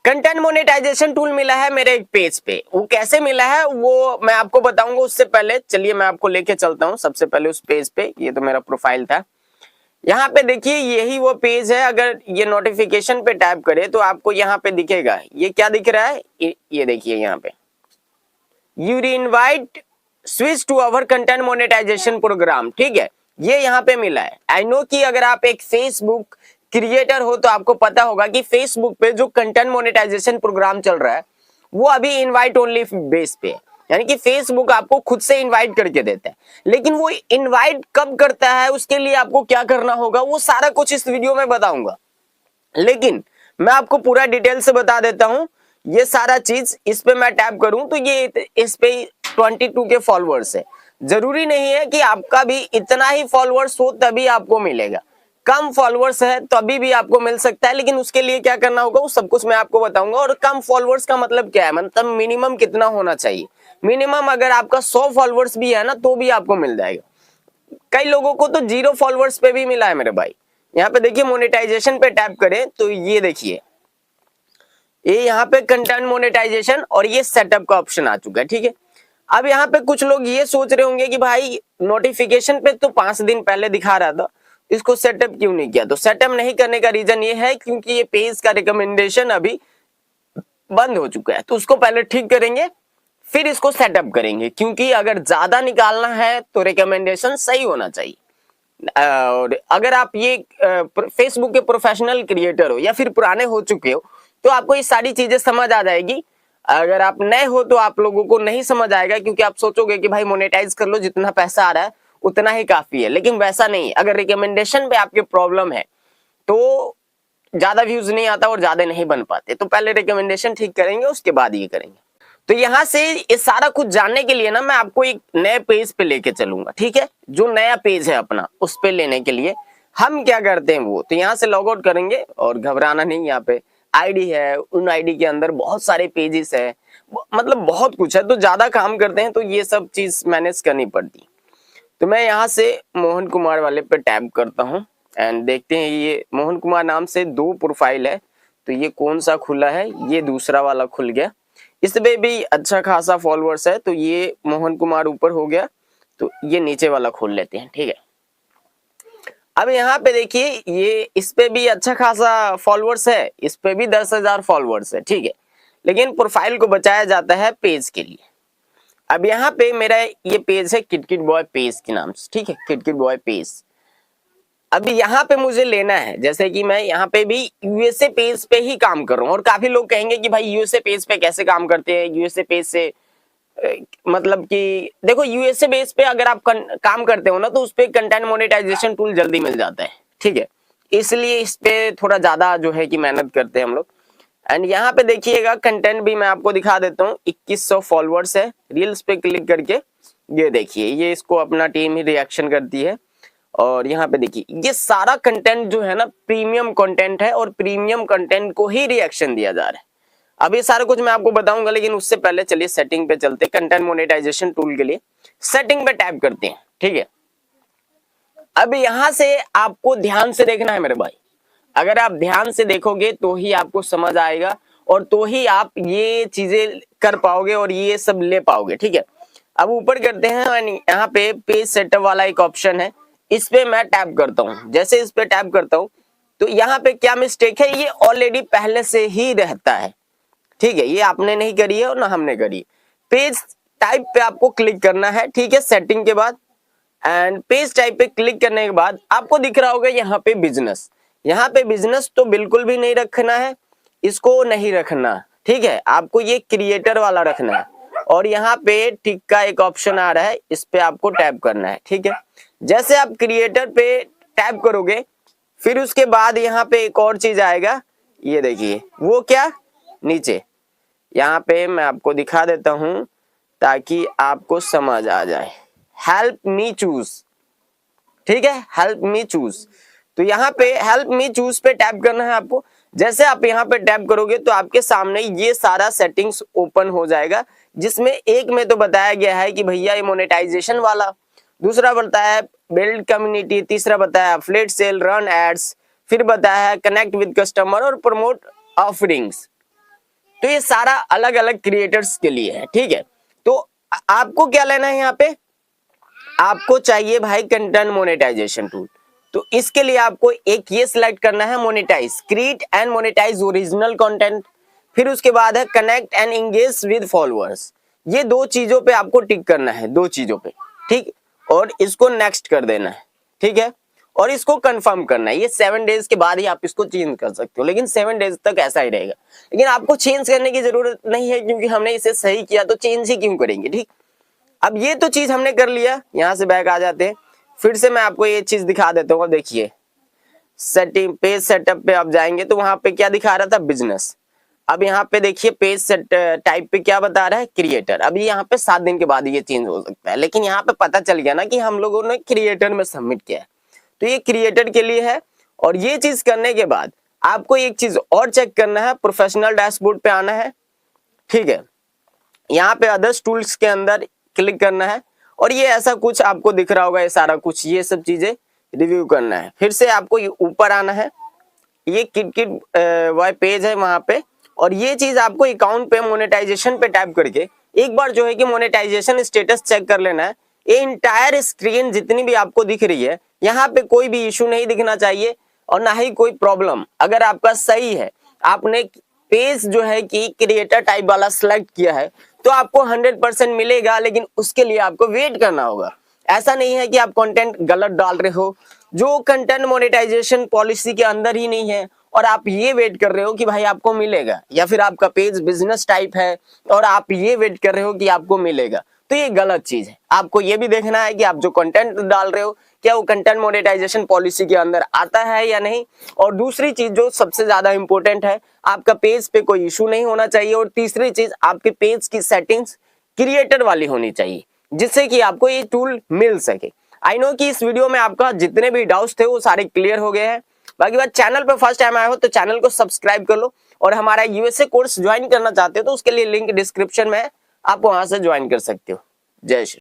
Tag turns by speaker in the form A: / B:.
A: Content monetization tool मिला है मेरे एक पेज पे। वो कैसे मिला है वो मैं आपको बताऊंगा। उससे पहले चलिए मैं आपको लेके चलता हूँ सबसे पहले उस पेज पे। ये तो मेरा प्रोफाइल था। यहाँ पे देखिए यही वो पेज है। अगर ये नोटिफिकेशन पे टैप करे तो आपको यहाँ पे दिखेगा। ये क्या दिख रहा है, ये देखिए यहाँ पे you invite switch to our content monetization program. ठीक है, ये यहाँ पे मिला है। आई नो कि अगर आप एक फेसबुक क्रिएटर हो तो आपको पता होगा कि फेसबुक पे जो कंटेंट मोनेटाइजेशन प्रोग्राम चल रहा है वो अभी इनवाइट ओनली बेस पे है, यानी कि फेसबुक आपको खुद से इनवाइट करके देता है। लेकिन वो इनवाइट कब करता है, उसके लिए आपको क्या करना होगा, वो सारा कुछ इस वीडियो में बताऊंगा। लेकिन मैं आपको पूरा डिटेल से बता देता हूं। ये सारा चीज इस पे मैं टैप करूं तो ये इस पे 22 के फॉलोअर्स है। जरूरी नहीं है कि आपका भी इतना ही फॉलोअर्स हो तभी आपको मिलेगा। कम फॉलोअर्स है तभी भी आपको मिल सकता है, लेकिन उसके लिए क्या करना होगा वो सब कुछ मैं आपको बताऊंगा। और कम फॉलोअर्स का मतलब क्या है, मतलब मिनिमम कितना होना चाहिए। मिनिमम अगर आपका 100 फॉलोअर्स भी है ना तो भी आपको मिल जाएगा। कई लोगों को तो 0 फॉलोअर्स पे भी मिला है मेरे भाई। यहाँ पे देखिए मोनेटाइजेशन पे टैप करें तो ये देखिए ये यहाँ पे कंटेंट मोनेटाइजेशन और ये सेटअप का ऑप्शन आ चुका है। ठीक है, अब यहाँ पे कुछ लोग ये सोच रहे होंगे कि भाई नोटिफिकेशन पे तो 5 दिन पहले दिखा रहा था, इसको सेटअप क्यों नहीं किया। तो सेटअप नहीं करने का रीजन ये है क्योंकि ये पेज का रिकमेंडेशन अभी बंद हो चुका है। तो उसको पहले ठीक करेंगे फिर इसको सेटअप करेंगे, क्योंकि अगर ज्यादा निकालना है तो रिकमेंडेशन सही होना चाहिए। और अगर आप ये फेसबुक के प्रोफेशनल क्रिएटर हो या फिर पुराने हो चुके हो तो आपको ये सारी चीजें समझ आ जाएगी। अगर आप नए हो तो आप लोगों को नहीं समझ आएगा, क्योंकि आप सोचोगे कि भाई मोनेटाइज कर लो, जितना पैसा आ रहा है उतना ही काफी है। लेकिन वैसा नहीं, अगर रिकमेंडेशन पे आपके प्रॉब्लम है तो ज्यादा व्यूज नहीं आता और ज्यादा नहीं बन पाते। तो पहले रिकमेंडेशन ठीक करेंगे उसके बाद ये करेंगे। तो यहां से ये सारा कुछ जानने के लिए ना मैं आपको एक नए पेज पे लेके चलूंगा। ठीक है, जो नया पेज है अपना उस पे लेने के लिए हम क्या करते हैं वो तो यहाँ से लॉग आउट करेंगे। और घबराना नहीं, यहाँ पे आईडी है, उन आईडी के अंदर बहुत सारे पेजेस है, मतलब बहुत कुछ है। तो ज्यादा काम करते हैं तो ये सब चीज मैनेज करनी पड़ती। तो मैं यहाँ से मोहन कुमार वाले पे टैप करता हूँ एंड देखते हैं ये मोहन कुमार नाम से 2 प्रोफाइल है। तो ये कौन सा खुला है, ये दूसरा वाला खुल गया। इसमें भी अच्छा खासा फॉलोअर्स है, तो ये मोहन कुमार ऊपर हो गया। तो ये नीचे वाला खोल लेते हैं। ठीक है, अब यहाँ पे देखिए ये इस पे भी अच्छा खासा फॉलोअर्स है, इस पे भी 10,000 फॉलोअर्स है। ठीक है, लेकिन प्रोफाइल को बचाया जाता है पेज के लिए। अब यहाँ पे मेरा ये पेज है किटकिट बॉय पेज के नाम से। ठीक है, किटकिट बॉय पेज। अभी यहाँ पे मुझे लेना है, जैसे कि मैं यहाँ पे भी यूएसए पेज पे ही काम कर रहा हूँ। और काफी लोग कहेंगे कि भाई यूएसए पेज पे कैसे काम करते हैं, यूएसए पेज से मतलब कि देखो यूएसए बेस पे अगर आप काम करते हो ना तो उस पे कंटेंट मोनेटाइजेशन टूल जल्दी मिल जाता है। ठीक है, इसलिए इस पे थोड़ा ज्यादा जो है कि मेहनत करते हैं हम लोग। एंड यहाँ पे देखिएगा कंटेंट भी मैं आपको दिखा देता हूँ। 2100 फॉलोअर्स है। रील्स पे क्लिक करके ये देखिए ये इसको अपना टीम ही रिएक्शन करती है। और यहाँ पे देखिए ये सारा कंटेंट जो है ना प्रीमियम कंटेंट है और प्रीमियम कंटेंट को ही रिएक्शन दिया जा रहा है। अब ये सारा कुछ मैं आपको बताऊंगा, लेकिन उससे पहले चलिए सेटिंग पे चलते हैं। कंटेंट मोनेटाइजेशन टूल के लिए सेटिंग पे टैप करते हैं। ठीक है, अब यहां से आपको ध्यान से देखना है मेरे भाई। अगर आप ध्यान से देखोगे तो ही आपको समझ आएगा और तो ही आप ये चीजें कर पाओगे और ये सब ले पाओगे। ठीक है, अब ऊपर करते हैं। यहाँ पे पेज सेटअप वाला एक ऑप्शन है, इस पे मैं टैप करता हूँ। जैसे इस पे टैप करता हूँ तो यहाँ पे क्या मिस्टेक है, ये ऑलरेडी पहले से ही रहता है। ठीक है, ये आपने नहीं करी है और ना हमने करी। पेज टाइप पे आपको क्लिक करना है। ठीक है, सेटिंग के बाद एंड पेज टाइप पे क्लिक करने के बाद आपको दिख रहा होगा यहाँ पे बिजनेस। यहाँ पे बिजनेस तो बिल्कुल भी नहीं रखना है, इसको नहीं रखना। ठीक है, आपको ये क्रिएटर वाला रखना है। और यहाँ पे टिक का एक ऑप्शन आ रहा है, इस पे आपको टैप करना है। ठीक है, जैसे आप क्रिएटर पे टैप करोगे फिर उसके बाद यहाँ पे एक और चीज आएगा, ये देखिए वो क्या, नीचे यहाँ पे मैं आपको दिखा देता हूं ताकि आपको समझ आ जाए। Help me choose. ठीक है, हेल्प मी चूज। तो यहाँ पे हेल्प मी चूज पे टैप करना है आपको। जैसे आप यहाँ पे टैप करोगे तो आपके सामने ये सारा सेटिंग्स ओपन हो जाएगा, जिसमें एक में तो बताया गया है कि भैया ये मोनेटाइजेशन वाला, दूसरा बताया है बिल्ड कम्युनिटी, तीसरा बताया एफिलिएट सेल, रन एड्स, फिर बताया है कनेक्ट विद कस्टमर और प्रमोट ऑफरिंग्स। तो ये सारा अलग अलग क्रिएटर्स के लिए है, ठीक है। तो आपको क्या लेना है, यहाँ पे आपको चाहिए भाई कंटेंट मोनेटाइजेशन टूल। तो इसके लिए आपको एक ये सिलेक्ट करना है, monetize, create and monetize original content. फिर उसके बाद है connect and engage with followers. ये दो चीजों पे आपको टिक करना है, दो चीजों पे, ठीक। और इसको नेक्स्ट कर देना है, ठीक है। और इसको कंफर्म करना है। ये 7 डेज के बाद ही आप इसको चेंज कर सकते हो, लेकिन 7 डेज तक ऐसा ही रहेगा। लेकिन आपको चेंज करने की जरूरत नहीं है, क्योंकि हमने इसे सही किया, तो चेंज ही क्यों करेंगे, ठीक। अब ये तो चीज हमने कर लिया, यहां से बैक आ जाते हैं। फिर से मैं आपको ये चीज दिखा देता हूँ। देखिए सेटिंग, पेज सेटअप पे आप जाएंगे तो वहां पे क्या दिखा रहा था, बिजनेस। अब यहाँ पे देखिए पेज सेट टाइप पे क्या बता रहा है, क्रिएटर। अभी यहाँ पे 7 दिन के बाद ये चेंज हो सकता है, लेकिन यहाँ पे पता चल गया ना कि हम लोगों ने क्रिएटर में सबमिट किया है, तो ये क्रिएटर के लिए है। और ये चीज करने के बाद आपको एक चीज और चेक करना है, प्रोफेशनल डैशबोर्ड पे आना है, ठीक है। यहाँ पे अदर्स टूल्स के अंदर क्लिक करना है, और ये ऐसा कुछ आपको दिख रहा होगा, ये सारा कुछ, ये सब चीजें रिव्यू करना है। फिर से आपको ऊपर आना है, ये किट वाई पेज है वहां पे, और ये चीज आपको अकाउंट पे मोनेटाइजेशन पे टाइप करके एक बार जो है कि मोनेटाइजेशन स्टेटस चेक कर लेना है। ये इंटायर स्क्रीन जितनी भी आपको दिख रही है, यहाँ पे कोई भी इशू नहीं दिखना चाहिए और ना ही कोई प्रॉब्लम। अगर आपका सही है, आपने पेज जो है कि क्रिएटर टाइप वाला सिलेक्ट किया है, तो आपको 100% मिलेगा, लेकिन उसके लिए आपको वेट करना होगा। ऐसा नहीं है कि आप कंटेंट गलत डाल रहे हो, जो कंटेंट मोनेटाइजेशन पॉलिसी के अंदर ही नहीं है, और आप ये वेट कर रहे हो कि भाई आपको मिलेगा, या फिर आपका पेज बिजनेस टाइप है और आप ये वेट कर रहे हो कि आपको मिलेगा, तो ये गलत चीज है। आपको ये भी देखना है कि आप जो कंटेंट डाल रहे हो, क्या वो कंटेंट मोनेटाइजेशन पॉलिसी के अंदर आता है या नहीं। और दूसरी चीज जो सबसे ज्यादा इंपॉर्टेंट है, आपका पेज पे कोई इशू नहीं होना चाहिए। और तीसरी चीज, आपके पेज की सेटिंग्स क्रिएटर वाली होनी चाहिए, जिससे कि आपको ये टूल मिल सके। आई नो कि इस वीडियो में आपका जितने भी डाउट्स थे वो सारे क्लियर हो गए हैं। बाकी बात, चैनल पर फर्स्ट टाइम आए हो तो चैनल को सब्सक्राइब कर लो, और हमारा यूएसए कोर्स ज्वाइन करना चाहते हो तो उसके लिए लिंक डिस्क्रिप्शन में है, आप वहां से ज्वाइन कर सकते हो। जय श्री।